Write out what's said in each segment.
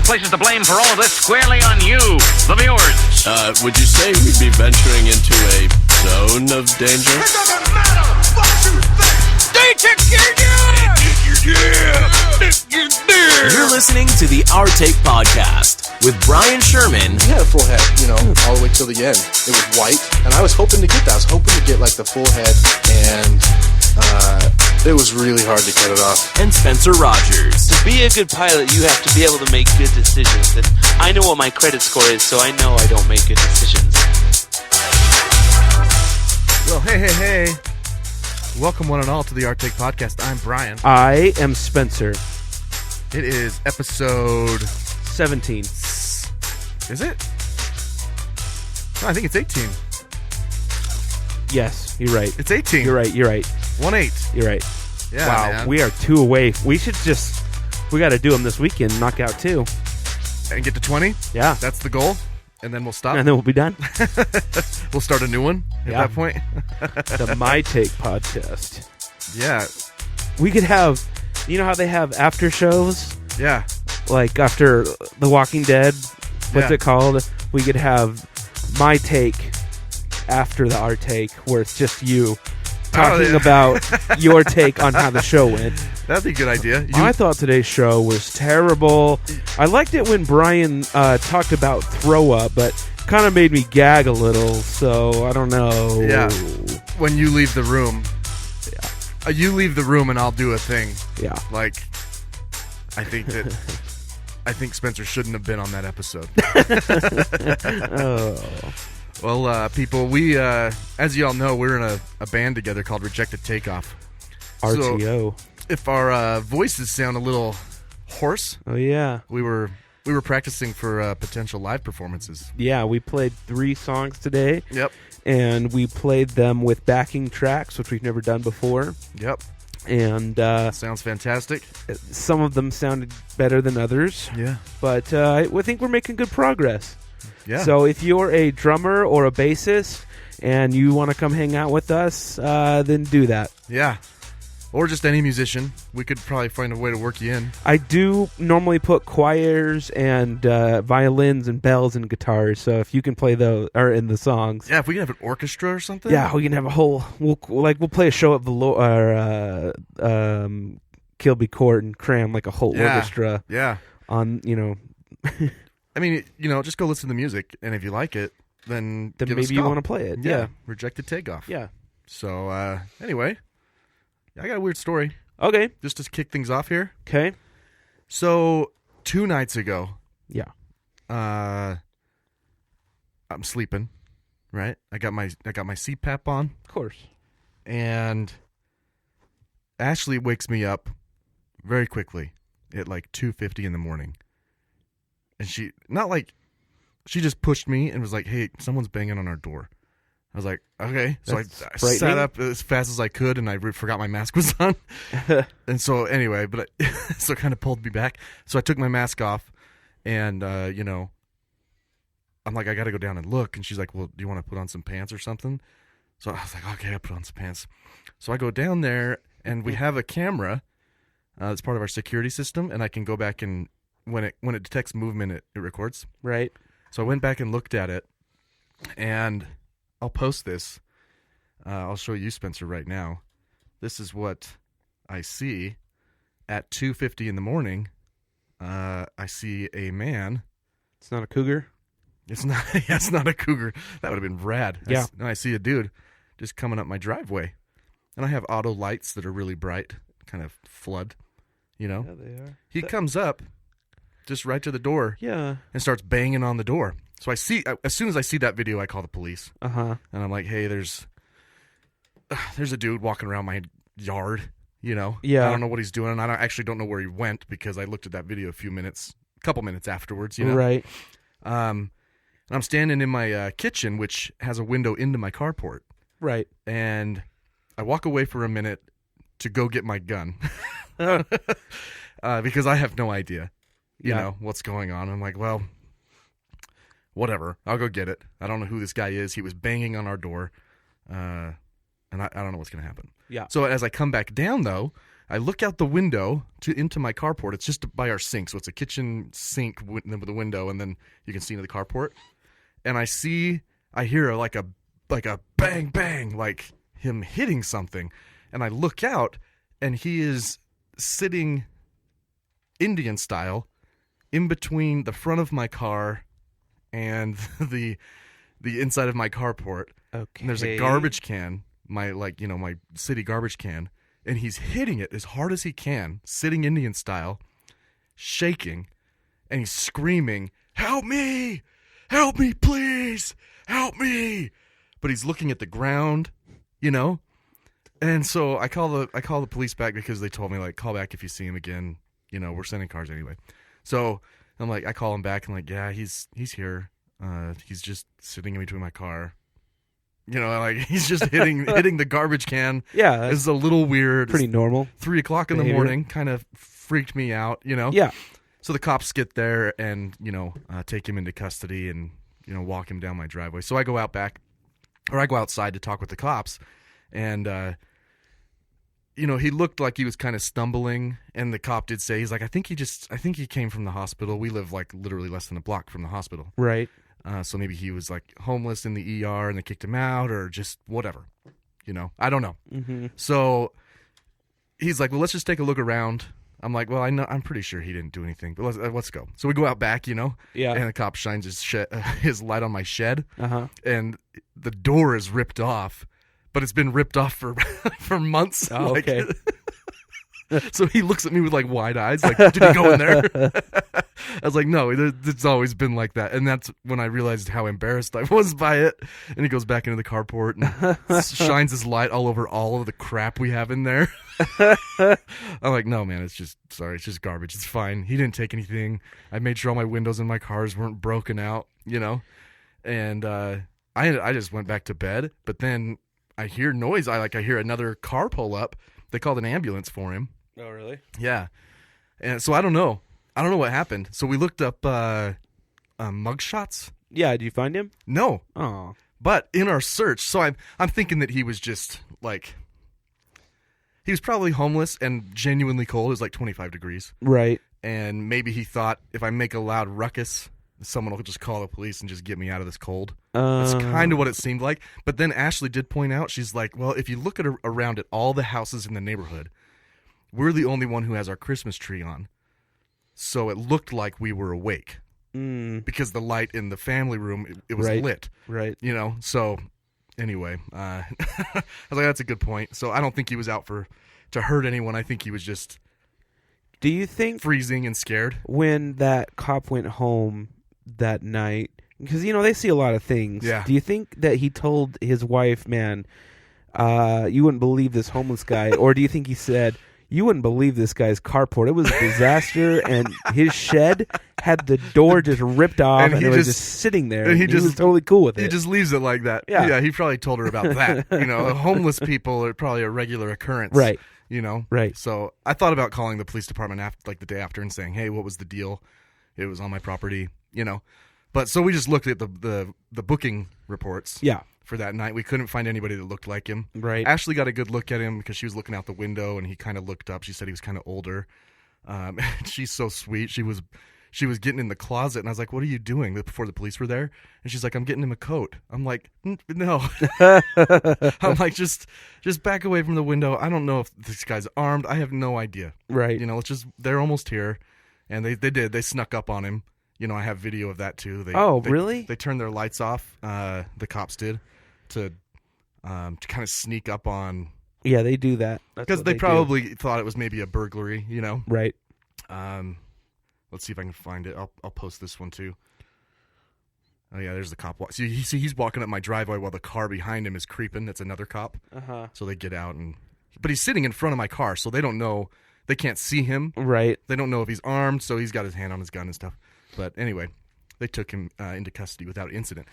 places the blame for all of this squarely on you, the viewers. Would you say we'd be venturing into a zone of danger? It doesn't matter what you think. You're listening to the Our Take Podcast with Bryan Sherman. He had a full head, all the way till the end. It was white, and I was hoping to get that. I was hoping to get, the full head, and it was really hard to cut it off. And Spencer Rogers. To be a good pilot, you have to be able to make good decisions. And I know what my credit score is, so I know I don't make good decisions. Well, hey. Welcome one and all to the Our Take Podcast. I'm Bryan. I am Spencer. It is episode 17. Is it? No, I think it's 18. Yes, you're right. It's 18. You're right. 1-8. You're right. Yeah, wow, man. we are 2 away. We got to do them this weekend, knock out 2. And get to 20? Yeah. That's the goal? And then we'll stop? And then we'll be done. We'll start a new one at that point? The My Take Podcast. Yeah. We could have, you know how they have after shows? Yeah. Like after The Walking Dead? What's it called? We could have My Take after the Our Take, where it's just you talking about your take on how the show went. That'd be a good idea. I thought today's show was terrible. I liked it when Bryan talked about throw up, but kind of made me gag a little, so I don't know. Yeah. When you leave the room. Yeah. You leave the room and I'll do a thing. Yeah. I think Spencer shouldn't have been on that episode. Oh. Well, people, we, as you all know, we're in a band together called Rejected Takeoff. RTO. So, if our voices sound a little hoarse, oh yeah, we were practicing for potential live performances. Yeah, we played 3 songs today. Yep. And we played them with backing tracks, which we've never done before. Yep. And sounds fantastic. Some of them sounded better than others. Yeah. But I think we're making good progress. Yeah. So if you're a drummer or a bassist and you want to come hang out with us, then do that. Yeah. Or just any musician. We could probably find a way to work you in. I do normally put choirs and violins and bells and guitars, so if you can play those or in the songs. Yeah, if we can have an orchestra or something. Yeah, we can have a whole. We'll play a show at Kilby Court and cram like a whole orchestra. Yeah. On I mean, just go listen to the music, and if you like it, then give maybe us a you call. want to play it. Yeah. Rejected Takeoff. Yeah. So anyway, I got a weird story. Okay. Just to kick things off here. Okay. So 2 nights ago. Yeah. I'm sleeping, right? I got my CPAP on. Of course. And Ashley wakes me up very quickly at 2:50 in the morning. And she just pushed me and was like, "Hey, someone's banging on our door." I was like, "Okay." So I sat up as fast as I could, and I forgot my mask was on. And so anyway, so it kind of pulled me back. So I took my mask off, and I'm like, "I got to go down and look." And she's like, "Well, do you want to put on some pants or something?" So I was like, "Okay, I'll put on some pants." So I go down there, and we have a camera that's part of our security system, and I can go back and when it detects movement, it records. Right. So I went back and looked at it, and I'll post this. I'll show you, Spencer, right now. This is what I see at 2:50 in the morning. I see a man. It's not a cougar? It's not. Yeah, it's not a cougar. That would have been rad. Yeah. I see a dude just coming up my driveway, and I have auto lights that are really bright, kind of flood. Yeah, they are. He comes up just right to the door. Yeah. And starts banging on the door. So as soon as I see that video, I call the police. Uh-huh. And I'm like, "Hey, there's a dude walking around my yard, Yeah. I don't know what he's doing. I actually don't know where he went because I looked at that video a couple minutes afterwards, Right. And I'm standing in my kitchen, which has a window into my carport. Right. And I walk away for a minute to go get my gun because I have no idea, you know, what's going on. I'm like, well, whatever. I'll go get it. I don't know who this guy is. He was banging on our door, and I don't know what's going to happen. Yeah. So as I come back down, though, I look out the window into my carport. It's just by our sink, so it's a kitchen sink with the window, and then you can see into the carport. And I hear like a bang bang, like him hitting something, and I look out, and he is sitting Indian style in between the front of my car and the inside of my carport. Okay. And there's a garbage can, my city garbage can, and he's hitting it as hard as he can, sitting Indian style, shaking, and he's screaming, "Help me! Help me, please! Help me!" But he's looking at the ground, And so I call the police back because they told me, like, call back if you see him again. We're sending cars anyway. So I'm like, I call him back and like, yeah, he's here. He's just sitting in between my car. Like he's just hitting the garbage can. Yeah, it's a little weird. Pretty normal. 3:00 in the morning, kind of freaked me out. Yeah. So the cops get there and take him into custody and walk him down my driveway. So I go outside to talk with the cops, and he looked like he was kind of stumbling. And the cop did say, he's like, I think he came from the hospital. We live like literally less than a block from the hospital. Right. So maybe he was like homeless in the ER and they kicked him out or just whatever, I don't know. Mm-hmm. So he's like, well, let's just take a look around. I'm like, well, I'm pretty sure he didn't do anything, but let's go. So we go out back, Yeah. And the cop shines his light on my shed, and the door is ripped off, but it's been ripped off for months. Oh, okay. So he looks at me with like wide eyes, like, did he go in there? I was like, no, it's always been like that. And that's when I realized how embarrassed I was by it. And he goes back into the carport and shines his light all over all of the crap we have in there. I'm like, no, man, it's just garbage. It's fine. He didn't take anything. I made sure all my windows in my cars weren't broken out, And I just went back to bed. But then I hear noise. I hear another car pull up. They called an ambulance for him. Oh, really? Yeah. And so I don't know what happened. So we looked up mugshots. Yeah, did you find him? No. Oh. But in our search, so I'm thinking that he was just like, he was probably homeless and genuinely cold. It was like 25 degrees. Right. And maybe he thought, if I make a loud ruckus, someone will just call the police and just get me out of this cold. That's kind of what it seemed like. But then Ashley did point out, she's like, well, if you look around at all the houses in the neighborhood, we're the only one who has our Christmas tree on. So it looked like we were awake. Because the light in the family room, it was lit. Right. So anyway, I was like, that's a good point. So I don't think he was out to hurt anyone. I think he was just Do you think freezing and scared. When that cop went home that night, because they see a lot of things. Yeah. Do you think that he told his wife, man, you wouldn't believe this homeless guy, or do you think he said, you wouldn't believe this guy's carport? It was a disaster, and his shed had the door just ripped off, and it was just sitting there. And he was totally cool with it. He just leaves it like that. Yeah, he probably told her about that. Homeless people are probably a regular occurrence. Right. Right. So I thought about calling the police department the day after and saying, hey, what was the deal? It was on my property, But so we just looked at the booking reports. Yeah. For that night. We couldn't find anybody that looked like him. Right. Ashley got a good look at him because she was looking out the window and he kind of looked up. She said he was kind of older. She's so sweet. She was getting in the closet and I was like, what are you doing? Before the police were there. And she's like, I'm getting him a coat. I'm like, no. I'm like, just back away from the window. I don't know if this guy's armed. I have no idea. Right. They're almost here. And they did. They snuck up on him. I have video of that too. Really? They turned their lights off. The cops did. To kind of sneak up on. Yeah, they do that because they probably thought it was maybe a burglary, Right. Let's see if I can find it. I'll post this one too. Oh yeah, there's the cop. See, he's walking up my driveway while the car behind him is creeping. It's another cop. So they get out but he's sitting in front of my car, so they don't know. They can't see him. Right. They don't know if he's armed, so he's got his hand on his gun and stuff. But anyway, they took him into custody without incident.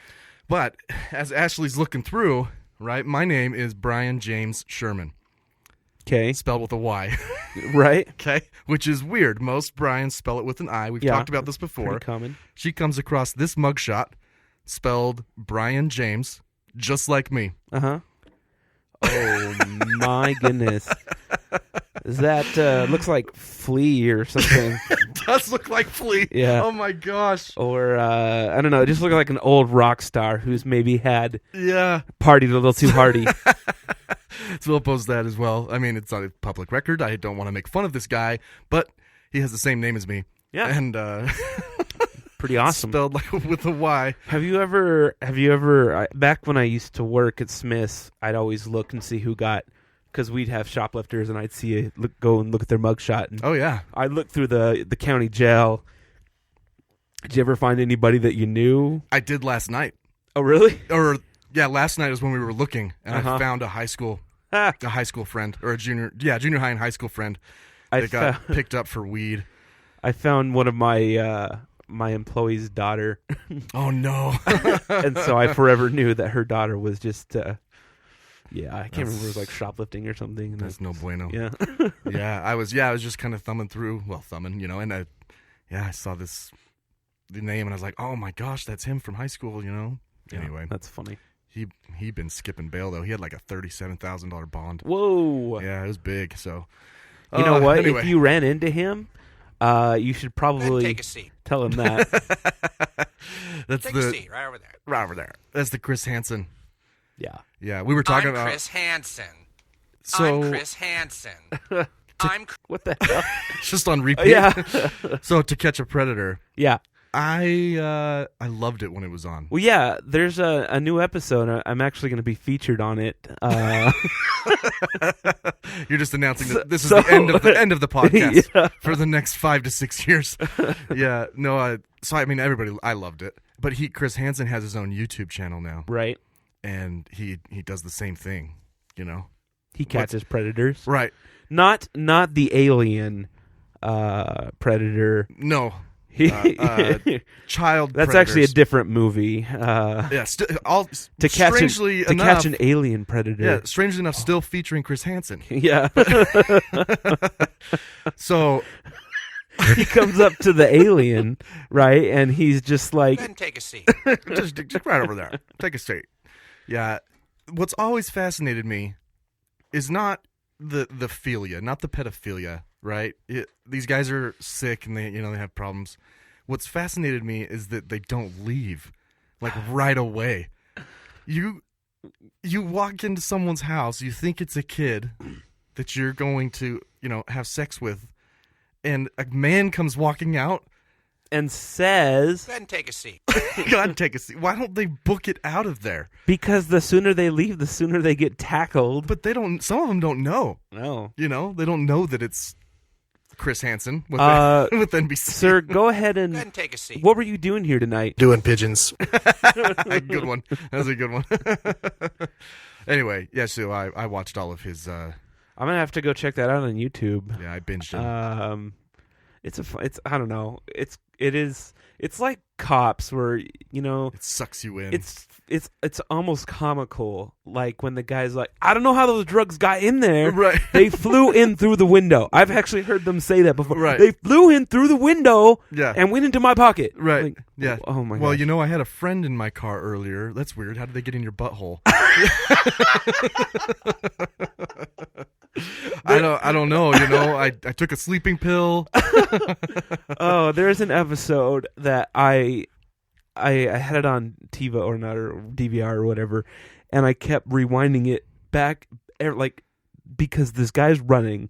But as Ashley's looking through, right, my name is Bryan James Sherman. Okay. Spelled with a Y. Right. Okay. Which is weird. Most Bryans spell it with an I. We've talked about this before. Pretty common. She comes across this mugshot spelled Bryan James, just like me. Oh, my goodness. Is that looks like Flea or something? It does look like Flea. Yeah. Oh my gosh. Or I don't know. It just looked like an old rock star who's maybe had partied a little too hardy. So we'll post that as well. I mean, it's on a public record. I don't want to make fun of this guy, but he has the same name as me. Yeah. And pretty awesome. Spelled like with a Y. Have you ever back when I used to work at Smith's, I'd always look and see who got, because we'd have shoplifters and I'd go and look at their mugshot. And oh yeah. I'd look through the county jail. Did you ever find anybody that you knew? I did last night. Oh really? Or yeah, last night was when we were looking, and I found a high school friend, or a junior high and high school friend that got picked up for weed. I found one of my my employee's daughter. Oh no! And so I forever knew that her daughter was just I can't remember, it was like shoplifting or something. That's no bueno. Yeah. Yeah, I was just kind of thumbing through, and I saw the name, and I was like, oh my gosh, that's him from high school, Yeah, anyway, that's funny. He'd been skipping bail though. He had like a $37,000 bond. Whoa! Yeah, it was big. So you know what? Anyway. If you ran into him, you should probably take a seat. Tell him that. That's Take a seat right over there. Right over there. That's the Chris Hansen. Yeah. Yeah, we were talking about Chris Hansen. So I'm Chris Hansen. What the hell? It's just on repeat. Yeah. So To Catch a Predator. Yeah. I loved it when it was on. Well, yeah, there's a new episode. I'm actually going to be featured on it. You're just announcing that this is the end of the podcast for the next 5 to 6 years. Yeah, no. So I mean, I loved it. But Chris Hansen has his own YouTube channel now, right? And he does the same thing. He catches predators, right? Not the alien predator. No. Child. That's predators. actually a different movie. Yeah, to catch an alien predator. Yeah, strangely enough, still featuring Chris Hansen. Yeah. So he comes up to the alien, right, and he's just like, Go ahead and take a seat. just right over there. Take a seat. Yeah. What's always fascinated me is not the philia, not the pedophilia. Right? These guys are sick and they have problems. What's fascinated me is that they don't leave, like right away. You walk into someone's house, you think it's a kid that you're going to, have sex with, and a man comes walking out and says, Go ahead and take a seat. Go ahead and take a seat. Why don't they book it out of there? Because the sooner they leave, the sooner they get tackled. But some of them don't know. No. They don't know that it's Chris Hansen with NBC. Sir, go ahead and take a seat. What were you doing here tonight? Doing pigeons. Good one. That was a good one. Anyway, yeah, so I watched all of his I'm gonna have to go check that out on YouTube. Yeah, I binged it. It's I don't know. It's like Cops, where it sucks you in. It's almost comical. Like when the guy's like, I don't know how those drugs got in there. Right. They flew in through the window. I've actually heard them say that before. Right. They flew in through the window. Yeah. And went into my pocket. Right. Like, yeah. Oh my god. Well, I had a friend in my car earlier. That's weird. How did they get in your butthole? I don't know. I took a sleeping pill. Oh, there's an episode that I had it on TiVo or DVR or whatever, and I kept rewinding it back, like, because this guy's running,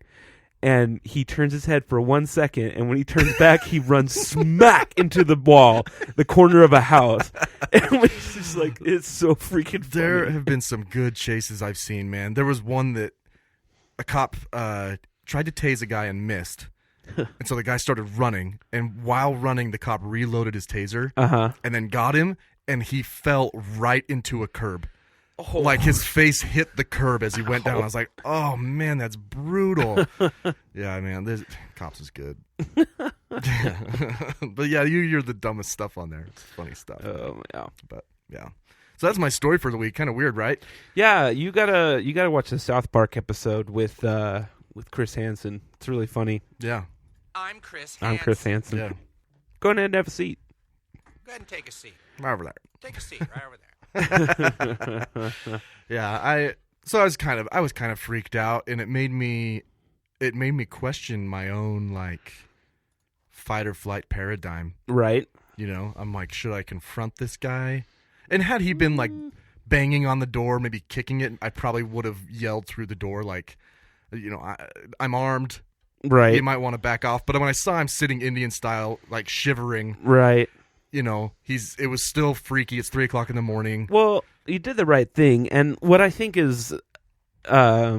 and he turns his head for 1 second, and when he turns back, he runs smack into the wall, the corner of a house, and it's just like, it's so freaking funny. There have been some good chases I've seen, man. There was one that a cop tried to tase a guy and missed. And so the guy started running, and while running, the cop reloaded his taser and then got him, and he fell right into a curb. Oh. Like his face hit the curb as he went down. I was like, oh, man, that's brutal. Yeah, man, Cops is good. But yeah, you're the dumbest stuff on there. It's funny stuff. Oh, yeah. But yeah. So that's my story for the week. Kind of weird, right? Yeah, you gotta watch the South Park episode with Chris Hansen. It's really funny. Yeah. I'm Chris Hansen. Yeah. Go ahead and have a seat. Go ahead and take a seat. Right over there. Take a seat right over there. Yeah, I was kind of freaked out, and it made me it made me question my own like fight or flight paradigm. Right. You know, I'm like, should I confront this guy? And had he been like banging on the door, maybe kicking it, I probably would have yelled through the door like, you know, I'm armed. Right. You might want to back off. But when I saw him sitting Indian style, like shivering, right. You know, it was still freaky. It's 3:00 in the morning. Well, you did the right thing, and what I think is, I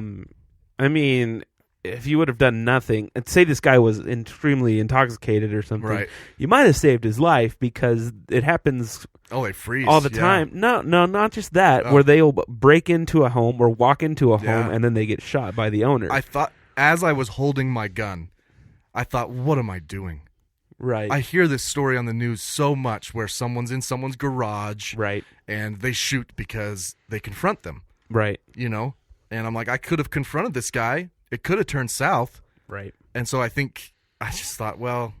mean, if you would have done nothing, and say this guy was extremely intoxicated or something, right. You might have saved his life because it happens. Oh, they freeze all the time. No, not just that. Where they'll break into a home or walk into a home and then they get shot by the owner. I thought, as I was holding my gun, I thought, what am I doing? Right. I hear this story on the news so much where someone's in someone's garage, right, and they shoot because they confront them, right. You know, and I'm like, I could have confronted this guy. It could have turned south, right. And so I just thought, well,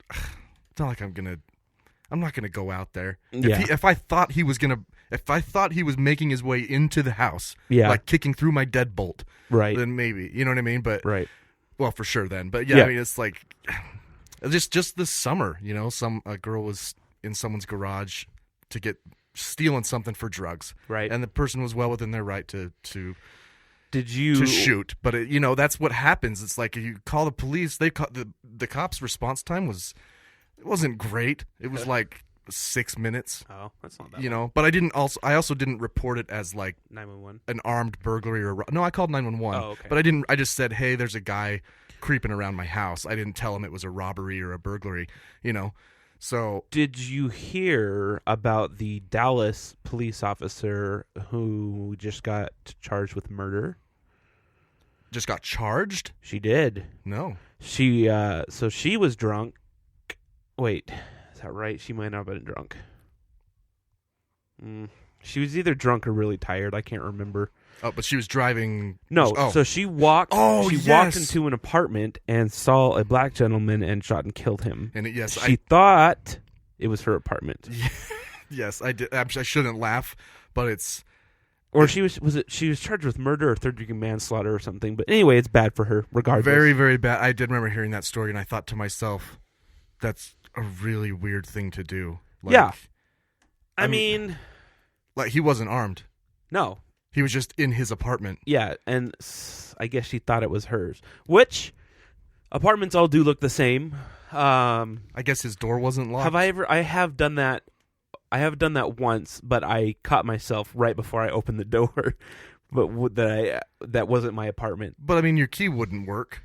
it's not like I'm not gonna go out there. Yeah. If I thought he was making his way into the house, like kicking through my deadbolt, right, then maybe, you know what I mean. But right, well, for sure then. But yeah. I mean, it's like. Just this summer, you know, a girl was in someone's garage stealing something for drugs, right? And the person was well within their right to to shoot, but you know, that's what happens. It's like you call the police. The cops' response time wasn't great. It was like 6 minutes. Oh, that's not bad. You know, but I also didn't report it as like 911, an armed burglary or no. I called 911. Oh, okay. But I just said, hey, there's a guy creeping around my house. I didn't tell him it was a robbery or a burglary, you know. So did you hear about the Dallas police officer who just got charged with murder? Just got charged? She did. No. She so she was drunk. Wait, is that right? She might not have been drunk. She was either drunk or really tired. I can't remember. Oh, but she was driving. No, so she walked. Oh, she walked into an apartment and saw a black gentleman and shot and killed him. And she thought it was her apartment. Yes, I did. I shouldn't laugh, but it's. Or she was charged with murder or third-degree manslaughter or something. But anyway, it's bad for her, regardless. Very, very bad. I did remember hearing that story, and I thought to myself, that's a really weird thing to do. Like, yeah. I mean, like he wasn't armed. No. He was just in his apartment. Yeah, and I guess she thought it was hers. Which, apartments all do look the same. I guess his door wasn't locked. I have done that. I have done that once, but I caught myself right before I opened the door. But that wasn't my apartment. But I mean, your key wouldn't work.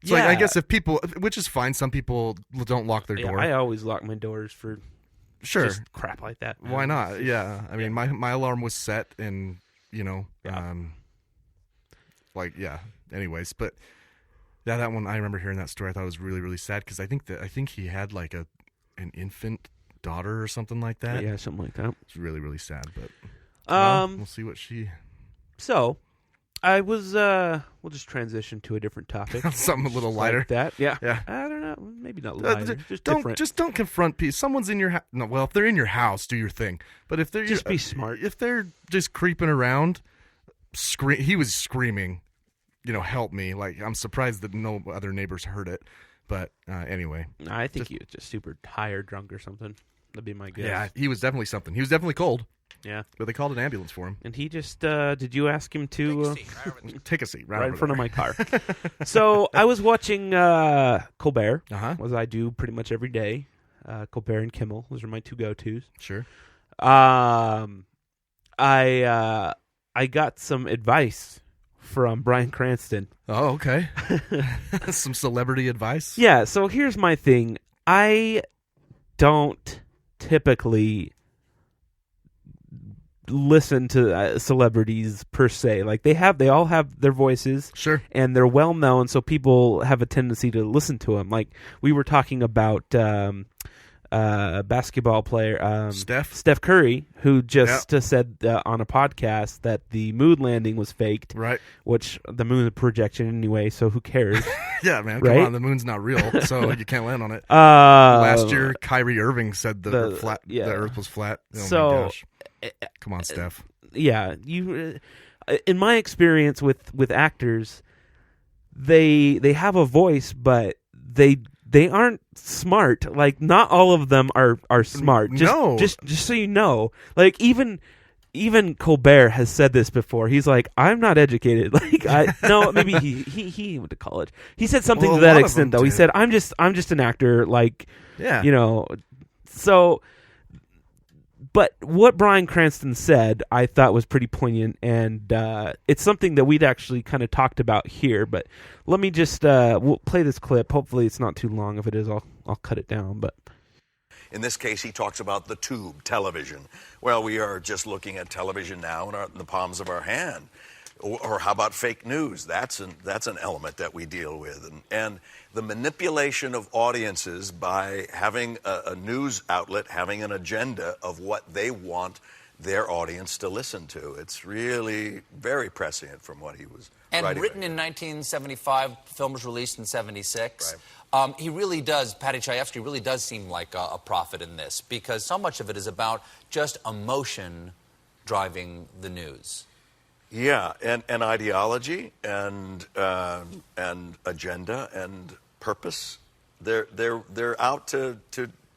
So I guess if people, which is fine, some people don't lock their door. I always lock my doors for just crap like that. Why not? Yeah, I mean, my alarm was set, and you know, anyways, but that one, I remember hearing that story. I thought it was really, really sad because I think he had like an infant daughter or something like that. Yeah, something like that. It's really, really sad, but we'll see what she. So, I was. We'll just transition to a different topic. Something a little lighter. Like that, yeah. Yeah. I don't know. Maybe not lighter. Different. Don't confront people. Someone's in your house. No, well, if they're in your house, do your thing. But if they're just be smart. If they're just creeping around, he was screaming, you know, help me. Like, I'm surprised that no other neighbors heard it. But anyway, I think he was just super tired, drunk, or something. That'd be my guess. Yeah, he was definitely something. He was definitely cold. Yeah, but they called an ambulance for him. And he just did you ask him to take a seat right in front of my car? So I was watching Colbert, as I do pretty much every day. Colbert and Kimmel, those are my two go-tos. Sure. I got some advice from Bryan Cranston. Oh, okay. Some celebrity advice? Yeah, so here's my thing. I don't typically listen to celebrities per se. Like they all have their voices, sure, and they're well known, so people have a tendency to listen to them. Like we were talking about basketball player Steph Curry, who just said on a podcast that the moon landing was faked, right? Which the moon is a projection anyway, so who cares? Yeah, man, right? Come on, the moon's not real, so you can't land on it. Last year, Kyrie Irving said the Earth was flat. Oh so, my gosh. Come on, Steph. Yeah, you. In my experience with actors, they have a voice, but they aren't smart. Like, not all of them are smart. Just so you know, like even Colbert has said this before. He's like, I'm not educated. Like, maybe he went to college. He said something to that extent, though. He said, I'm just an actor. Like, so. But what Bryan Cranston said, I thought was pretty poignant, and it's something that we'd actually kind of talked about here. But let me just we'll play this clip. Hopefully, it's not too long. If it is, I'll cut it down. But in this case, he talks about the tube television. Well, we are just looking at television now in the palms of our hand. Or how about fake news? That's an element that we deal with, and the manipulation of audiences by having a news outlet having an agenda of what they want their audience to listen to. It's really very prescient from what he was writing. And written in 1975, film was released in 76. Right. He really does, Paddy Chayefsky really does seem like a prophet in this, because so much of it is about just emotion driving the news. Yeah, and ideology and agenda and purpose. They're out to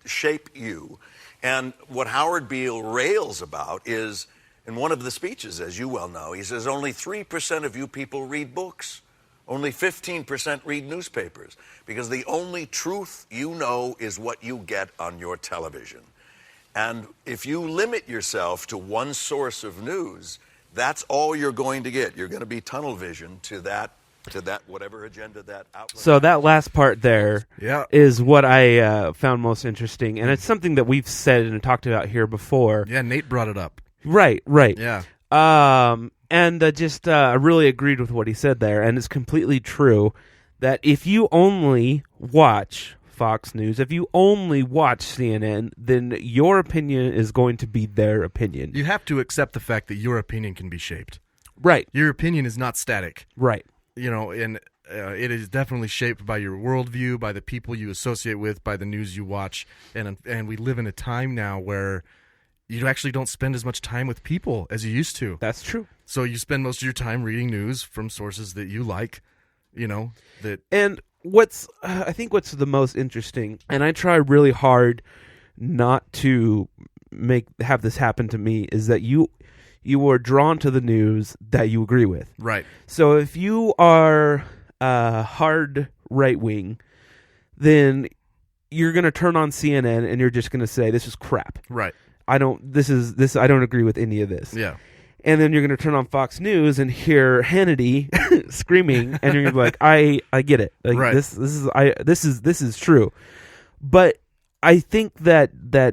shape you. And what Howard Beale rails about is, in one of the speeches, as you well know, he says only 3% of you people read books. Only 15% read newspapers, because the only truth you know is what you get on your television. And if you limit yourself to one source of news, that's all you're going to get. You're going to be tunnel vision to that whatever agenda that outlet. So that last part there is what I found most interesting, and it's something that we've said and talked about here before. Yeah, Nate brought it up. Right. Yeah. And I really agreed with what he said there, and it's completely true that if you only watch Fox News, if you only watch CNN, then your opinion is going to be their opinion. You have to accept the fact that your opinion can be shaped. Right. Your opinion is not static. Right. And it is definitely shaped by your worldview, by the people you associate with, by the news you watch. And we live in a time now where you actually don't spend as much time with people as you used to. That's true. So you spend most of your time reading news from sources that you like, And I think what's the most interesting, and I try really hard not to have this happen to me, is that you are drawn to the news that you agree with. Right. So if you are hard right wing, then you're going to turn on CNN and you're just going to say, this is crap. Right. I don't agree with any of this. Yeah. And then you're going to turn on Fox News and hear Hannity screaming, and you're going to be like, I get it. Like, right. This is true. But I think that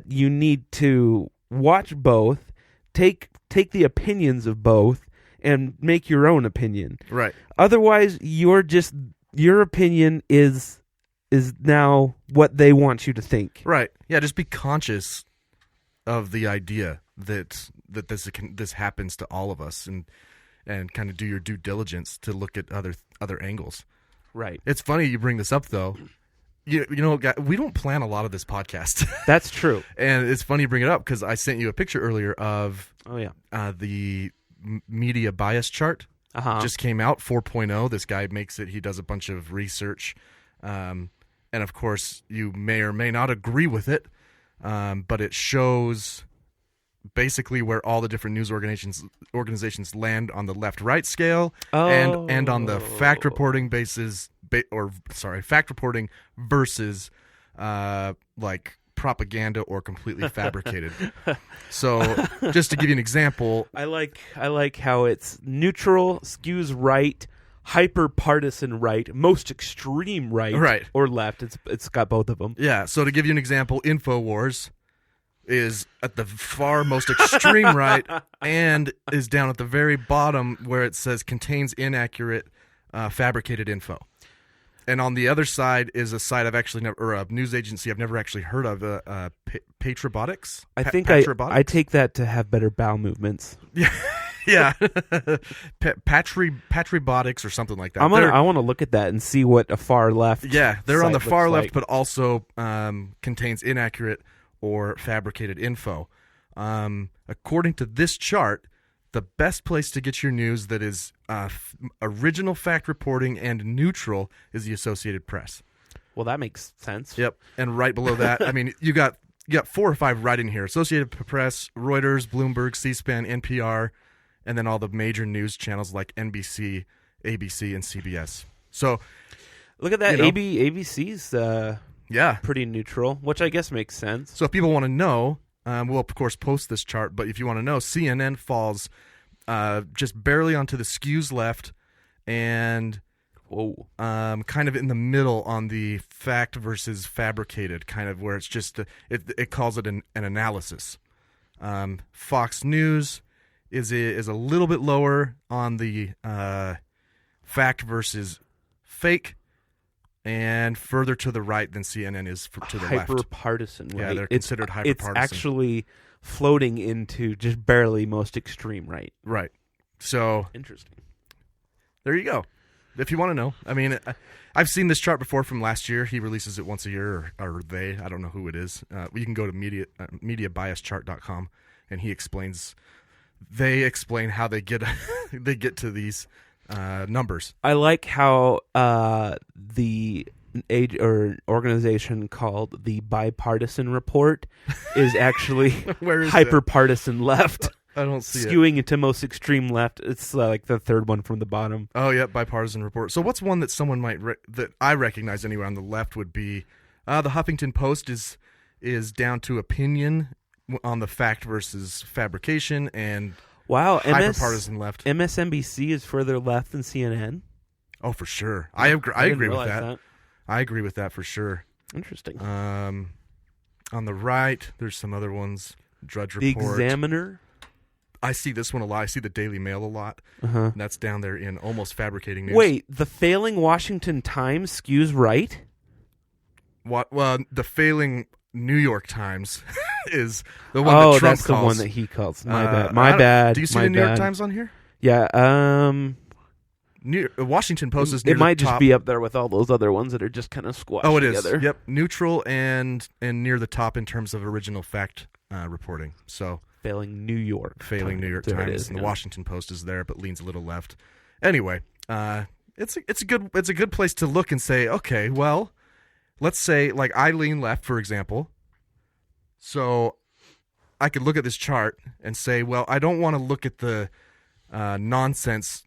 you need to watch both, take the opinions of both, and make your own opinion. Right. Otherwise, your opinion is now what they want you to think. Right. Yeah. Just be conscious of the idea that this happens to all of us, and kind of do your due diligence to look at other angles. Right. It's funny you bring this up, though. You know, we don't plan a lot of this podcast. That's true. And it's funny you bring it up, because I sent you a picture earlier of the media bias chart. Just came out, 4.0. This guy makes it. He does a bunch of research. And, of course, you may or may not agree with it, but it shows basically where all the different news organizations land on the left-right scale, and on the fact reporting basis, fact reporting versus like propaganda or completely fabricated. So, just to give you an example, I like how it's neutral, skews right, hyper partisan right, most extreme right, or left. It's got both of them. Yeah. So to give you an example, InfoWars is at the far most extreme right, and is down at the very bottom where it says contains inaccurate, fabricated info. And on the other side is a site I've actually never, or a news agency I've never actually heard of, Patrobotics. I think I take that to have better bowel movements. Yeah. Yeah, Patribotics or something like that. I want to look at that and see what a far left. Yeah, they're on the far left, but also contains inaccurate or fabricated info. According to this chart, the best place to get your news that is original fact reporting, and neutral is the Associated Press. Well, that makes sense. Yep. And right below that, I mean, you got 4 or 5 right in here. Associated Press, Reuters, Bloomberg, C-SPAN, NPR, and then all the major news channels like NBC, ABC, and CBS. So look at that. You know, ABC's pretty neutral, which I guess makes sense. So if people want to know, we'll of course post this chart, but if you want to know, CNN falls just barely onto the skews left and kind of in the middle on the fact versus fabricated, kind of where it's just it calls it an analysis. Fox News is a little bit lower on the fact versus fake, and further to the right than CNN is to the left. Hyper-partisan, right? Yeah, they're considered hyper-partisan. It's actually floating into just barely most extreme right. Right. So interesting. There you go. If you want to know. I mean, I've seen this chart before from last year. He releases it once a year, or they. I don't know who it is. You can go to mediabiaschart.com, and they explain how they get they get to these numbers. I like how the organization called the Bipartisan Report is actually hyper-partisan left. I don't see skewing into most extreme left. It's like the third one from the bottom. Oh yeah, Bipartisan Report. So what's one that someone might that I recognize anywhere on the left would be the Huffington Post is down to opinion on the fact versus fabrication, and hyper-partisan left. MSNBC is further left than CNN. Oh, for sure. I agree with that. I agree with that for sure. Interesting. On the right, there's some other ones. Drudge The Report. Examiner. I see this one a lot. I see the Daily Mail a lot. Uh-huh. That's down there in almost fabricating news. Wait, the failing Washington Times skews right? What? Well, the failing New York Times is the one that Trump calls. Oh, that's the one that he calls. My bad. Do you see the New York Times on here? Yeah. Washington Post is near it might the top. just be up there with all those other ones that are just kind of squashed together. Oh, it is. Yep, neutral and near the top in terms of original fact reporting. So failing New York Times, and the Washington Post is there, but leans a little left. Anyway, it's a good place to look and say, okay, well, let's say like I lean left, for example. So I could look at this chart and say, well, I don't want to look at the nonsense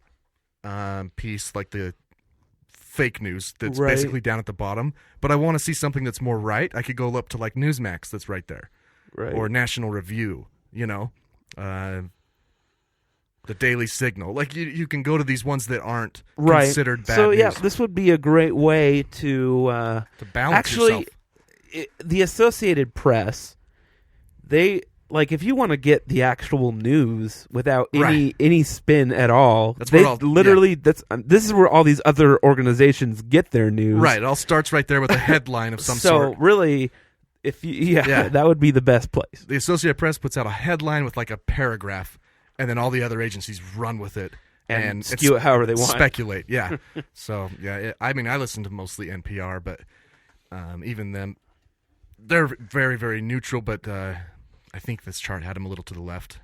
piece, like the fake news that's basically down at the bottom, but I want to see something that's more right. I could go up to like Newsmax that's right there, or National Review, the Daily Signal. Like you can go to these ones that aren't considered bad news. So this would be a great way to balance yourself. The Associated Press, they if you want to get the actual news without any spin at all, this is where all these other organizations get their news. Right, it all starts right there with a headline of some sort. So really, that would be the best place. The Associated Press puts out a headline with like a paragraph, and then all the other agencies run with it and skew it however they want. Speculate, yeah. So I mean, I listen to mostly NPR, but even them, they're very, very neutral. But I think this chart had them a little to the left.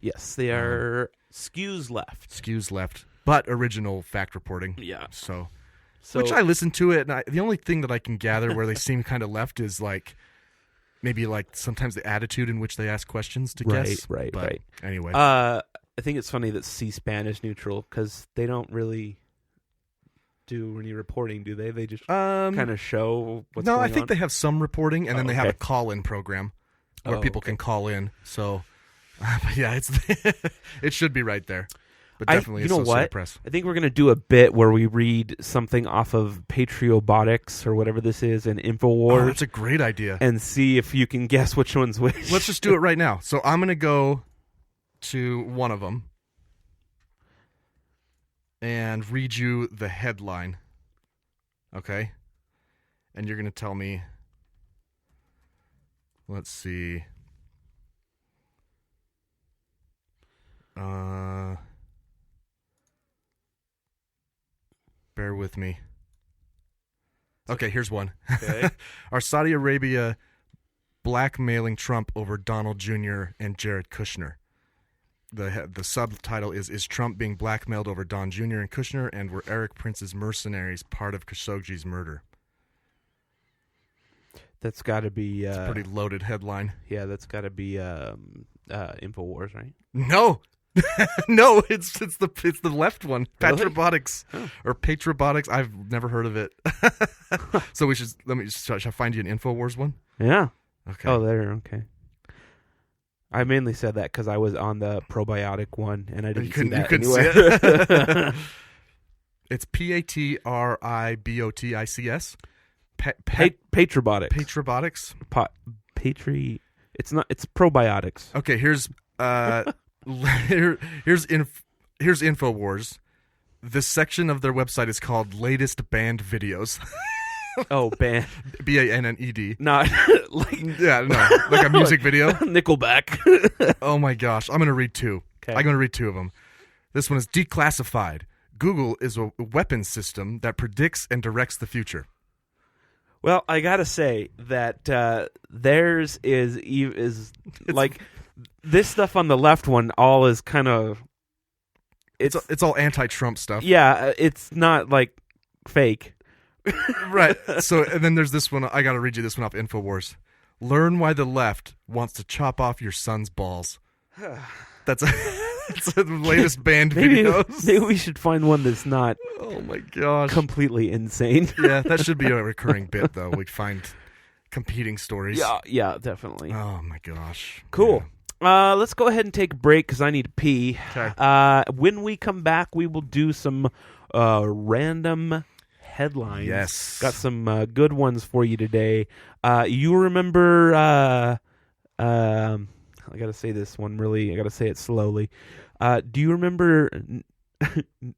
Yes, they are skews left, but original fact reporting. Yeah. So which I listen to it, and the only thing that I can gather where they seem kind of left is like maybe like sometimes the attitude in which they ask questions to guess. Right. Anyway, I think it's funny that C-SPAN is neutral because they don't really do any reporting, do they? They just kind of show what's going on. No, I think they have some reporting, and then they have a call-in program where people can call in. So, but yeah, it should be right there. But definitely, you know what? Press. I think we're going to do a bit where we read something off of Patriobotics or whatever this is, and InfoWars. Oh, that's a great idea. And see if you can guess which one's which. Let's just do it right now. So I'm going to go to one of them and read you the headline. Okay? And you're going to tell me. Let's see. Bear with me. Okay, here's one. Okay. Are Saudi Arabia blackmailing Trump over Donald Jr. and Jared Kushner? the subtitle is Trump being blackmailed over Don Jr. and Kushner, and were Eric Prince's mercenaries part of Khashoggi's murder? That's got to be It's a pretty loaded headline. Yeah, that's got to be InfoWars, right? No. No, it's the left one. Really? Patrobotics or Patrobotics. I've never heard of it. So shall I find you an InfoWars one? Yeah. Okay. Oh, there. Okay. I mainly said that because I was on the probiotic one and I didn't see that see anywhere. it. It's Patrobotics. Patrobotics. Patrobotics. It's probiotics. Okay, here's here's InfoWars. This section of their website is called Latest Banned Videos. Oh, banned. BANNED. Not like like a music video. Nickelback. Oh my gosh, I'm gonna read two. Okay. I'm gonna read two of them. This one is declassified. Google is a weapons system that predicts and directs the future. Well, I gotta say that theirs is like this stuff on the left one. All is kind of it's all anti-Trump stuff. Yeah, it's not like fake. Right. So, and then there's this one. I gotta read you this one off InfoWars. Learn why the left wants to chop off your son's balls. That's the latest banned videos. Maybe we should find one that's not. Oh my gosh. Completely insane. Yeah, that should be a recurring bit though. We'd find competing stories. Yeah, definitely. Oh my gosh. Cool. Yeah. Let's go ahead and take a break because I need to pee. Okay. When we come back, we will do some random headlines. Yes. Got some good ones for you today. You remember I gotta say this one really. I gotta say it slowly. Do you remember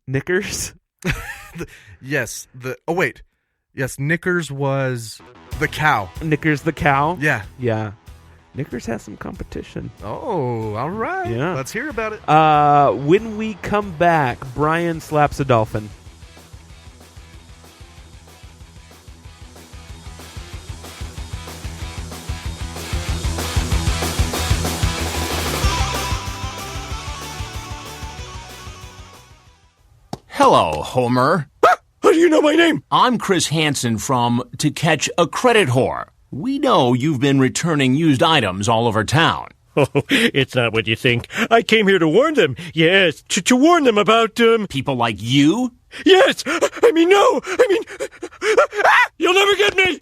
Knickers? Yes. Yes. Knickers was the cow. Knickers the cow. Yeah. Yeah. Knickers has some competition. Oh, all right. Yeah. Let's hear about it. When we come back, Bryan slaps a dolphin. Hello, Homer. How do you know my name? I'm Chris Hansen from To Catch a Credit Whore. We know you've been returning used items all over town. Oh, it's not what you think. I came here to warn them. Yes, to warn them about, People like you? Yes! You'll never get me!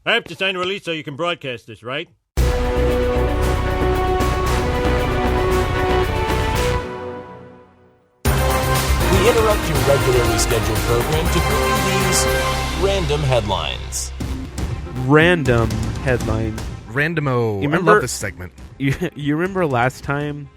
I have to sign a release so you can broadcast this, right? We interrupt your regularly scheduled program to bring you these random headlines. Random headline. Randomo. I love this segment. You remember last time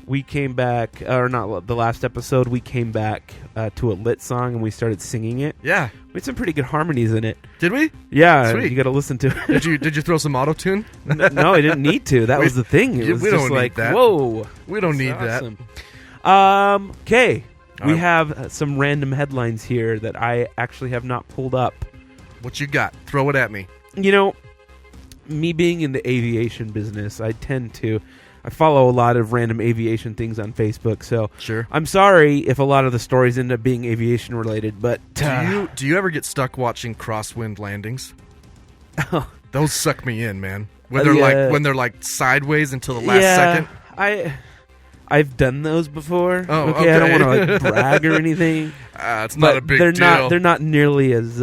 we came back, or not the last episode, we came back to a lit song and we started singing it? Yeah. We had some pretty good harmonies in it. Did we? Yeah. Sweet. You got to listen to it. Did you throw some auto-tune? No, I didn't need to. That was the thing. It was we just don't like, need that. whoa. We don't need awesome. that. Okay. We right. have some random headlines here that I actually have not pulled up. What you got? Throw it at me. You know, me being in the aviation business, I follow a lot of random aviation things on Facebook, so sure. I'm sorry if a lot of the stories end up being aviation related, but do you ever get stuck watching crosswind landings? Those suck me in, man. When they're like sideways until the last second. I've done those before. Oh, okay. I don't want to like brag or anything. It's not a big deal. They're not nearly as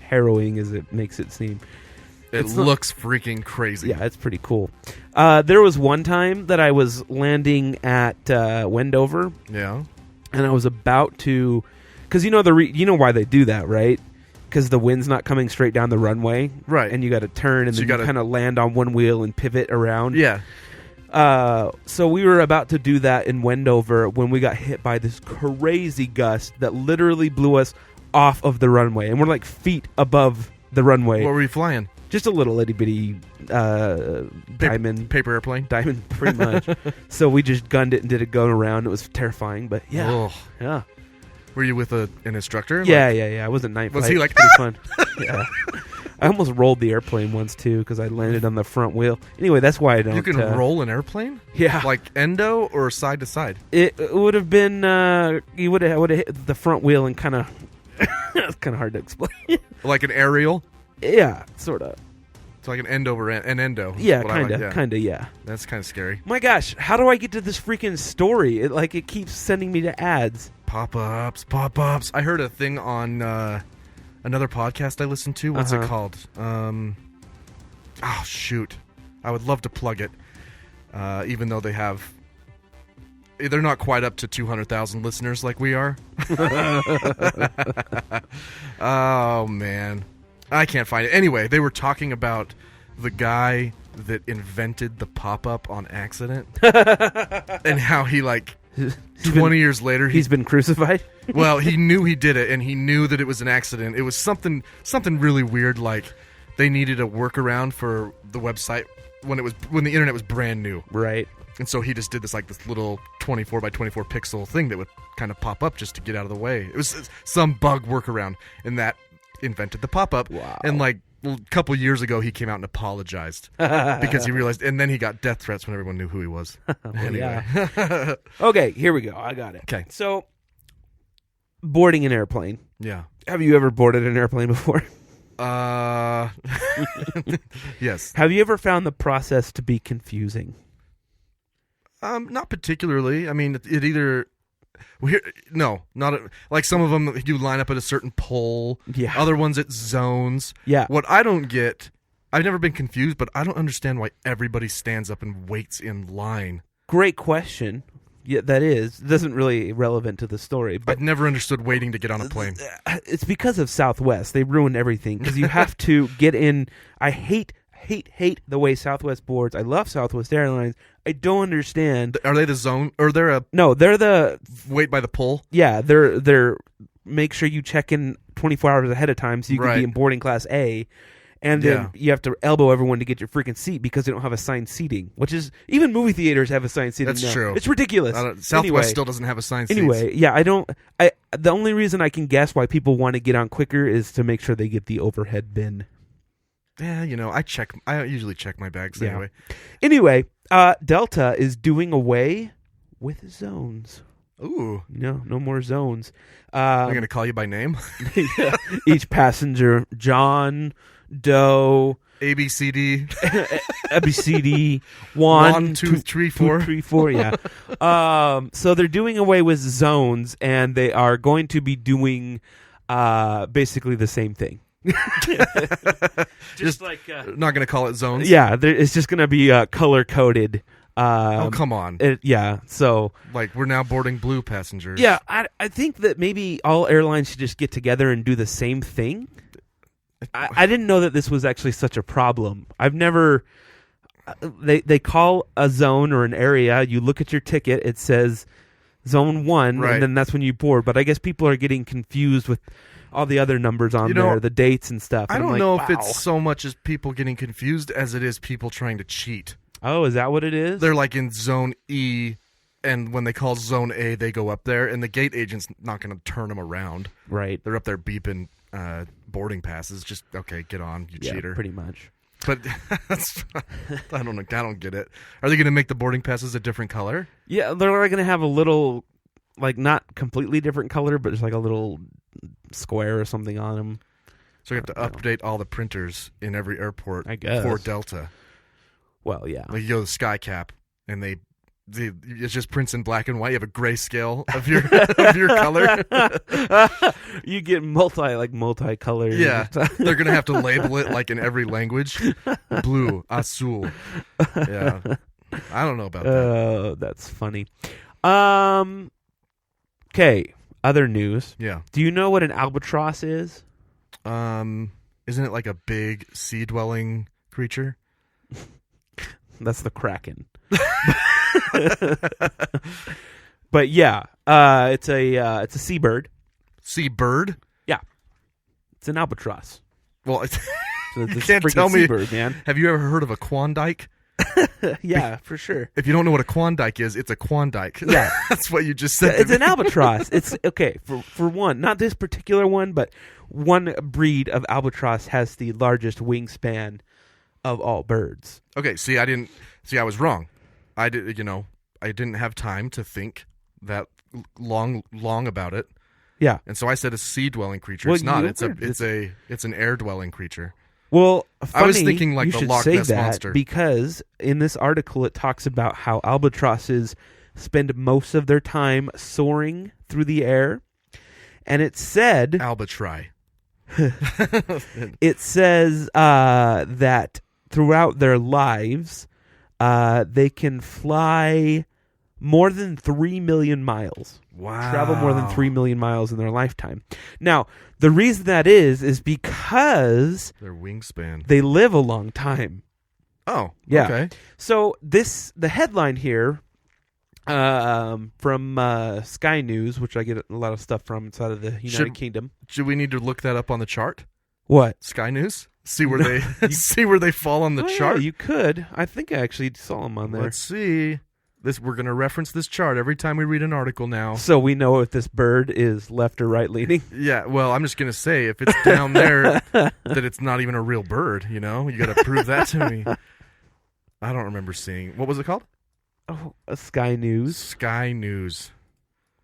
harrowing as it makes it seem. It looks freaking crazy. Yeah, it's pretty cool. There was one time that I was landing at Wendover. Yeah. And I was about to, because you know you know why they do that, right? Because the wind's not coming straight down the runway, right? And you got to turn, and then you kind of land on one wheel and pivot around. Yeah. So we were about to do that in Wendover when we got hit by this crazy gust that literally blew us off of the runway, and we're like feet above the runway. What were you flying? Just a little itty bitty diamond paper airplane. Diamond, pretty much. So we just gunned it and did a go around. It was terrifying, but yeah, yeah. Were you with an instructor? Yeah. I wasn't night flight. Was he like? Pretty fun. Yeah. I almost rolled the airplane once too because I landed on the front wheel. Anyway, that's why I don't. You can roll an airplane? Yeah, like endo or side to side. It would have been you would have hit the front wheel and kind of. It's kind of hard to explain. Like an aerial? Yeah, sort of. It's like an end over an endo. Yeah, kind of. Yeah. That's kind of scary. My gosh, how do I get to this freaking story? It keeps sending me to ads. Pop-ups. I heard a thing on another podcast I listened to. What's it called? Oh, shoot. I would love to plug it, even though they're not quite up to 200,000 listeners like we are. Oh, man. I can't find it. Anyway, they were talking about the guy that invented the pop-up on accident and how he, 20 years later... He's been crucified? Well, he knew he did it, and he knew that it was an accident. It was something really weird, like they needed a workaround for the website when the internet was brand new. Right. And so he just did this little 24 by 24 pixel thing that would kind of pop up just to get out of the way. It was some bug workaround, and that invented the pop-up. Wow. And a couple years ago, he came out and apologized because he realized, and then he got death threats when everyone knew who he was. Anyway. Yeah. Okay, here we go. I got it. Okay. So, boarding an airplane. Yeah. Have you ever boarded an airplane before? Yes. Have you ever found the process to be confusing? Not particularly. I mean, it either... No, not like some of them you line up at a certain pole. Yeah. Other ones at zones. Yeah. What I don't get, I've never been confused, but I don't understand why everybody stands up and waits in line. Great question. Yeah, that is. It isn't really relevant to the story. But I've never understood waiting to get on a plane. It's because of Southwest. They ruined everything because you have to get in. I hate the way Southwest boards. I love Southwest Airlines. I don't understand. Are they the zone or they're a... No, they're the... Wait by the pole? Yeah, they're make sure you check in 24 hours ahead of time so you can be in boarding class A. And then you have to elbow everyone to get your freaking seat because they don't have assigned seating, which is... Even movie theaters have assigned seating now. That's true. It's ridiculous. Southwest still doesn't have assigned seats. Anyway, yeah, the only reason I can guess why people want to get on quicker is to make sure they get the overhead bin. Yeah, I usually check my bags anyway. Anyway, Delta is doing away with zones. Ooh. No more zones. I'm going to call you by name? Each passenger, John, Doe, ABCD. ABCD, 1, 2, 3, 4. 2, 3, 4, yeah. So they're doing away with zones, and they are going to be doing basically the same thing. just like not going to call it zones. Yeah, it's just going to be color coded. Oh, come on. So we're now boarding blue passengers. Yeah, I think that maybe all airlines should just get together and do the same thing. I didn't know that this was actually such a problem. I've never... They call a zone or an area, you look at your ticket, it says zone 1, and then that's when you board. But I guess people are getting confused with all the other numbers on there, the dates and stuff. I don't know if it's so much as people getting confused as it is people trying to cheat. Oh, is that what it is? They're in zone E, and when they call zone A, they go up there, and the gate agent's not going to turn them around. Right. They're up there beeping boarding passes. Just, okay, get on, you cheater. Pretty much. But I don't get it. Are they going to make the boarding passes a different color? Yeah, they're going to have a little, not completely different color, but just a little square or something on them. So you have to update all the printers in every airport guess. For Delta. Well, yeah. You go to SkyCap, and it's just prints in black and white. You have a grayscale of your color. You get multicolored. Yeah, they're gonna have to label it in every language. Blue, azul. Yeah, I don't know about that. Oh, that's funny. Okay, other news. Yeah. Do you know what an albatross is? Isn't it like a big sea-dwelling creature? That's the Kraken. But yeah, it's a seabird. Seabird? Yeah, it's an albatross. Well, it's you can't tell me. Seabird, man. Have you ever heard of a Klondike? Yeah, for sure. If you don't know what a Klondike is, it's a Klondike. Yeah. That's what you just said. It's an albatross. It's okay for one, not this particular one, but one breed of albatross has the largest wingspan of all birds. Okay, I was wrong. I didn't have time to think that long about it. Yeah. And so I said a sea-dwelling creature. Well, it's not. It's an air-dwelling creature. Well, I was thinking you like the should Loch say Ness that monster. because in this article it talks about how albatrosses spend most of their time soaring through the air, and it said Albatri. It says that throughout their lives, they can fly more than 3 million miles. Wow. Travel more than 3 million miles in their lifetime. Now, the reason that is because their wingspan. They live a long time. Oh, yeah. Okay. So the headline here from Sky News, which I get a lot of stuff from inside of the United Kingdom. Should we need to look that up on the chart? What? Sky News? See where they fall on the chart? Yeah, you could. I think I actually saw them on there. Let's see. We're going to reference this chart every time we read an article now. So we know if this bird is left or right leaning? Yeah, well, I'm just going to say, if it's down there, that it's not even a real bird, You got to prove that to me. I don't remember seeing... What was it called? Oh, Sky News. Sky News.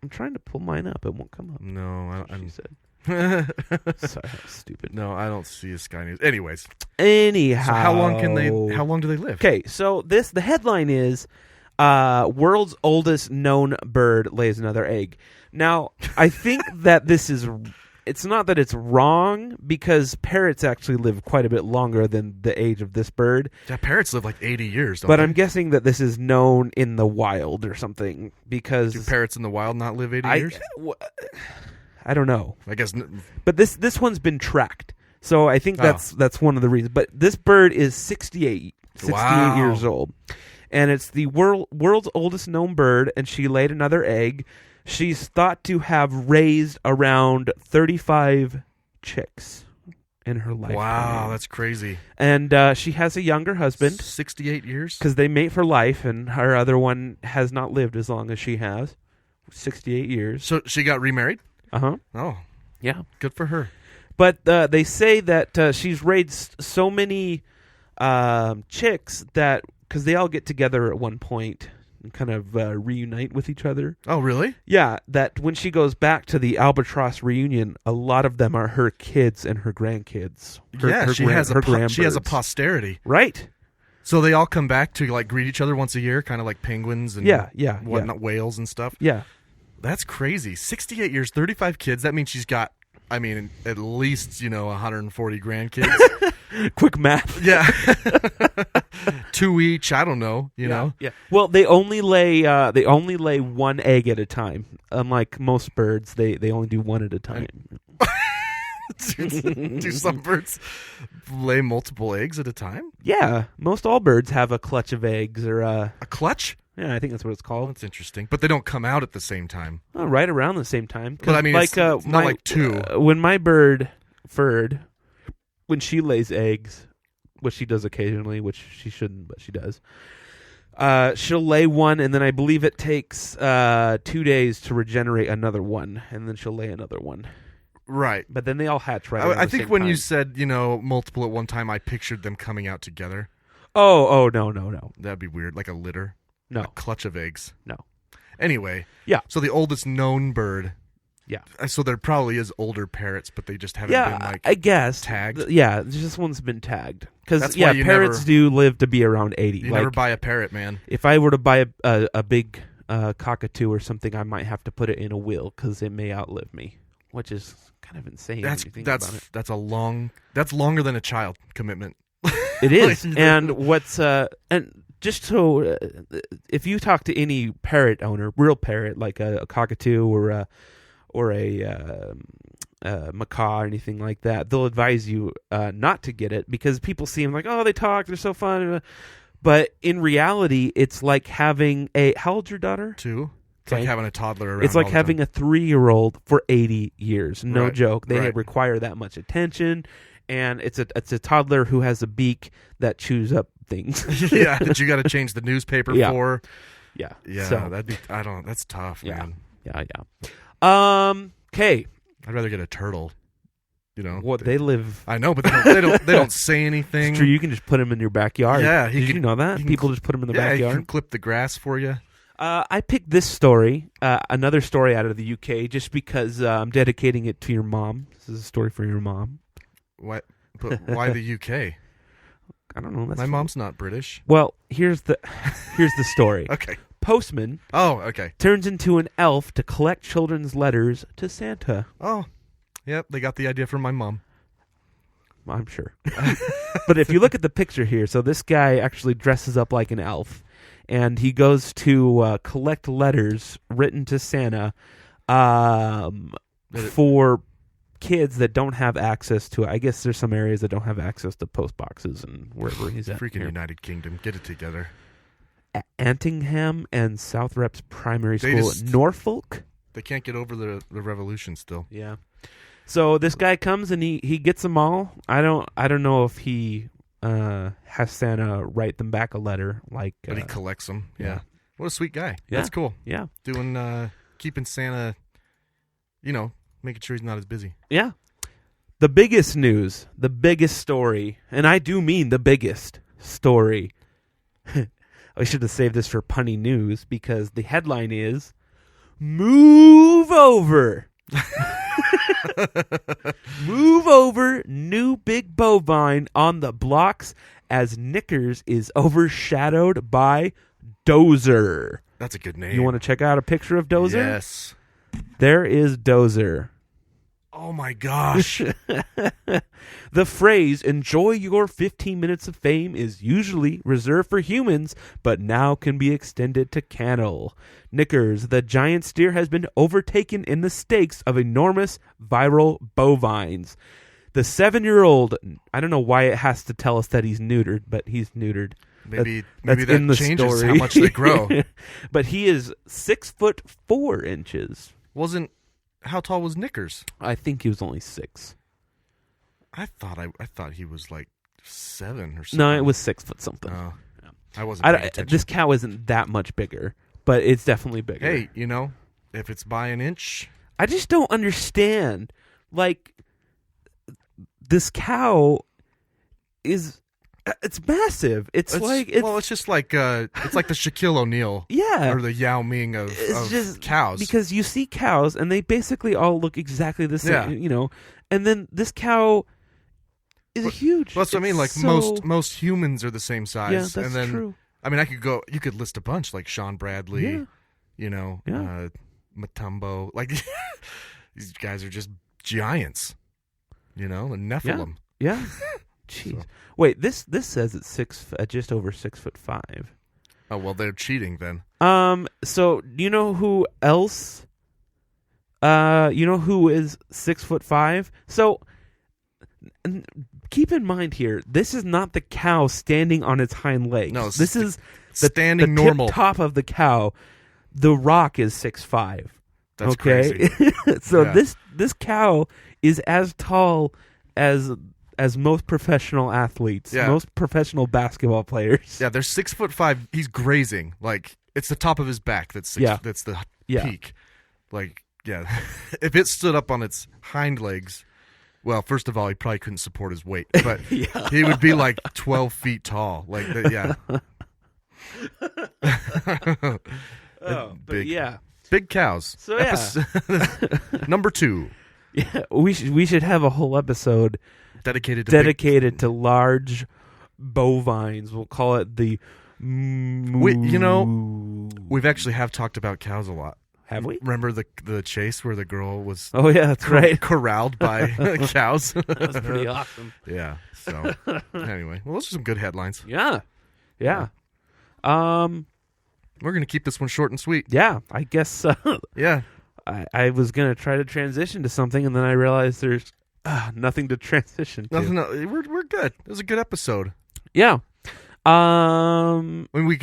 I'm trying to pull mine up. It won't come up. No, she said. Sorry, that was stupid. No, I don't see a Sky News. Anyways. Anyhow. So how long do they live? Okay, so the headline is... world's oldest known bird lays another egg. Now, I think that it's not that it's wrong, because parrots actually live quite a bit longer than the age of this bird. Yeah, parrots live like 80 years, don't But they? I'm guessing that this is known in the wild or something, because... Do parrots in the wild not live 80 years? I don't know. I guess... But this one's been tracked, so I think that's one of the reasons. But this bird is 68 years old. And it's the world's oldest known bird, and she laid another egg. She's thought to have raised around 35 chicks in her lifetime. Wow, that's crazy. And she has a younger husband. 68 years? Because they mate for life, and her other one has not lived as long as she has. 68 years. So she got remarried? Uh-huh. Oh. Yeah. Good for her. But they say that she's raised so many chicks that... Because they all get together at one point and kind of reunite with each other. Oh, really? Yeah, that when she goes back to the albatross reunion, a lot of them are her kids and her grandkids. She has a posterity. Right. So they all come back to like greet each other once a year, kind of like penguins and whatnot, whales and stuff. Yeah. That's crazy. 68 years, 35 kids. That means she's got, at least, 140 grandkids. Quick math. Yeah. 2 each. I don't know. You know. Yeah. Well, they only lay one egg at a time. Unlike most birds, they only do one at a time. Do some birds lay multiple eggs at a time? Yeah. Most all birds have a clutch of eggs or a clutch. Yeah, I think that's what it's called. That's interesting. But they don't come out at the same time. Oh, right around the same time. But it's not like two. When my bird, Ferd, when she lays eggs, which she does occasionally, which she shouldn't, but she does, she'll lay one, and then I believe it takes 2 days to regenerate another one, and then she'll lay another one. Right. But then they all hatch right around I the think same when time. you said, multiple at one time, I pictured them coming out together. Oh, no. That'd be weird, like a litter. No. A clutch of eggs. No. Anyway. Yeah. So the oldest known bird. Yeah. So there probably is older parrots, but they just haven't been, I guess. tagged. This one's been tagged. Because, why you parrots do live to be around 80. You never buy a parrot, man. If I were to buy a big cockatoo or something, I might have to put it in a will because it may outlive me, which is kind of insane when you think about it. That's longer than a child commitment. It is. And what's... and just so... if you talk to any parrot owner, real parrot, like a cockatoo or a macaw or anything like that, they'll advise you not to get it because people see them like, oh, they talk, they're so fun. But in reality, it's like having how old's your daughter? 2. It's like having a toddler around. It's like having a 3-year-old for 80 years. No joke. They right. require that much attention. And it's a toddler who has a beak that chews up things. Yeah, that you got to change the newspaper for. Yeah. Yeah, So, that's tough, man. Yeah. Okay. I'd rather get a turtle. You know, What they live. I know, but they don't say anything. It's true. You can just put them in your backyard. Yeah, Did you know that? People just put them in the backyard. You can clip the grass for you. I picked this story, another story out of the UK, just because I'm dedicating it to your mom. This is a story for your mom. What? But why the UK? I don't know. My mom's not British. Well, here's the story. Okay. Postman. Oh, okay. Turns into an elf to collect children's letters to Santa. Oh, yep. They got the idea from my mom. I'm sure. But if you look at the picture here, so this guy actually dresses up like an elf, and he goes to collect letters written to Santa for kids that don't have access to it. I guess there's some areas that don't have access to post boxes and wherever he's at. Freaking United Kingdom. Get it together. Antingham and South Reps Primary School at Norfolk. They can't get over the revolution still. Yeah. So this guy comes and he gets them all. I don't know if he has Santa write them back a letter, but he collects them. Yeah. What a sweet guy. Yeah. That's cool. Yeah. Keeping Santa, making sure he's not as busy. Yeah. The biggest news, the biggest story, and I do mean the biggest story. I should have saved this for punny news because the headline is "Move Over." Move over, new big bovine on the blocks as Knickers is overshadowed by Dozer. That's a good name. You want to check out a picture of Dozer? Yes. There is Dozer. Oh my gosh. The phrase, enjoy your 15 minutes of fame, is usually reserved for humans, but now can be extended to cattle. Knickers, the giant steer, has been overtaken in the stakes of enormous viral bovines. The 7-year-old, I don't know why it has to tell us that he's neutered, but he's neutered. Maybe that's that in the changes story. how much they grow. But he is 6'4". How tall was Knickers? I think he was only 6. I thought he was like 7 or something. No, it was 6 foot something. Oh, I wasn't paying attention. This cow isn't that much bigger, but it's definitely bigger. Hey, if it's by an inch. I just don't understand. This cow it's massive. It's just like the Shaquille O'Neal. Yeah. Or the Yao Ming of cows. Because you see cows and they basically all look exactly the same, and then this cow is huge. Well, that's what I mean. Most humans are the same size. Yeah, that's and then, true. I mean, you could list a bunch like Sean Bradley, Matumbo. Like, these guys are just giants, the Nephilim. Yeah. Jeez. So. Wait, this says it's just over 6'5". Oh well, they're cheating then. So do you know who else? Who is 6'5"? So keep in mind here, this is not the cow standing on its hind legs. No, this is standing the normal. Tip top of the cow. The rock is 6'5". That's okay? crazy. So this cow is as tall as most professional athletes, most professional basketball players. Yeah, they're 6'5". He's grazing. Like, it's the top of his back that's the peak. Like, yeah. If it stood up on its hind legs, well, first of all, he probably couldn't support his weight, but he would be like 12 feet tall. Like, big cows. So Number 2. Yeah, we should have a whole episode dedicated to large bovines. We'll call it the. We've actually talked about cows a lot. Have we? Remember the chase where the girl was? Oh yeah, that's right. Corralled by cows. That was pretty awesome. Yeah. So anyway, well, those are some good headlines. Yeah. We're gonna keep this one short and sweet. Yeah, I guess so. Yeah. I was gonna try to transition to something, and then I realized there's nothing to transition to. We're good. It was a good episode. Yeah. I mean, we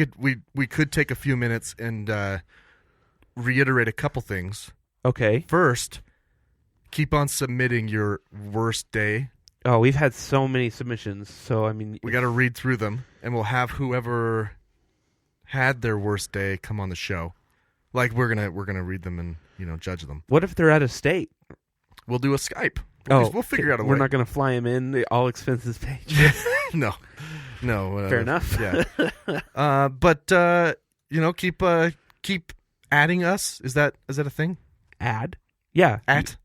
could take a few minutes and reiterate a couple things. Okay. First, keep on submitting your worst day Oh, we've had so many submissions. So, I mean... We got to read through them, and we'll have whoever had their worst day come on the show. Like, we're gonna read them and, judge them. What if they're out of state? We'll do a Skype. We'll figure out a way. We're not going to fly them in, the all expenses paid. No. Fair enough. Yeah. But keep adding us. Is that a thing? Add? Yeah. Add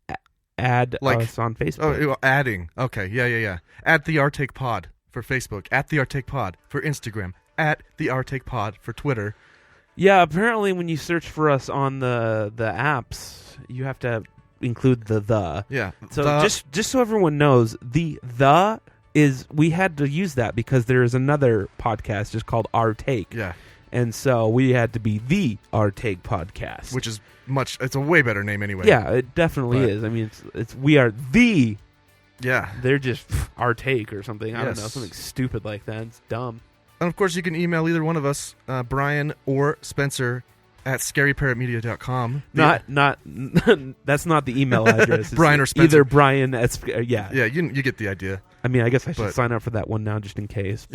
us on Facebook. Oh, adding. Okay. Yeah. At the Our Take Pod for Facebook. At the Our Take Pod for Instagram. At the Our Take Pod for Twitter. Yeah. Apparently, when you search for us on the apps, you have to include the. Yeah. So just so everyone knows, the is we had to use that because there is another podcast just called Our Take. Yeah. And so we had to be the Our Take podcast, which is it's a way better name anyway. Yeah, it definitely is. I mean, it's we are the. Yeah. They're just Our Take or something. I don't know, something stupid like that. It's dumb. And of course, you can email either one of us, Bryan or Spencer, at scaryparrotmedia.com. Not that's not the email address. Bryan or Spencer. Either Bryan at yeah. Yeah, you get the idea. I mean, I guess I should sign up for that one now just in case.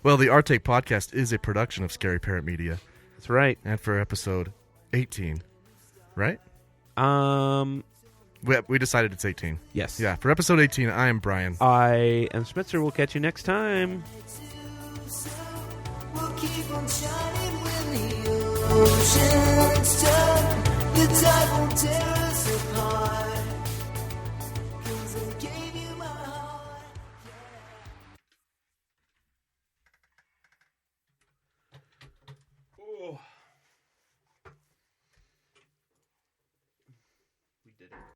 Well, the Our Take podcast is a production of Scary Parrot Media. That's right. And for episode 18, right? We decided it's 18. Yes. Yeah, for episode 18, I am Bryan. I am Spencer. We'll catch you next time. We'll keep on shining when the ocean's turn. The tide won't tear us apart. 'Cause I gave you my heart. Oh. We did it.